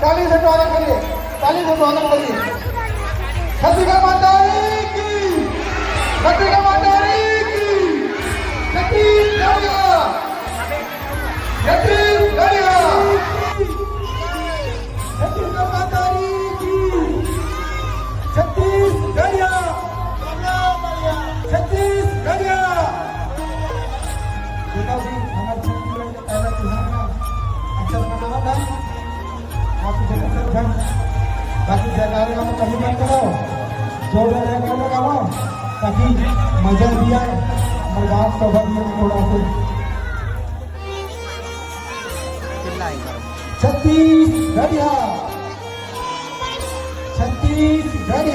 ताली से स्वागत करिए, ताली से स्वागत करिए। छत्तीसगढ़ माता की, छत्तीसगढ़ माता की, छत्तीसगढ़, छत्तीसगढ़, छत्तीसगढ़ माता की, छत्तीसगढ़, छत्तीसगढ़। पिताजी हमारे छत्तीसगढ़ के पहला त्योहार का अक्षर मनावा था। आप जगह से बाकी जयकारे हम कहीं मत करो, जोर जयकारे लगाओ ताकि मजा भी आए और बात को भी थोड़ा से। छत्तीसगढ़, छत्तीसगढ़।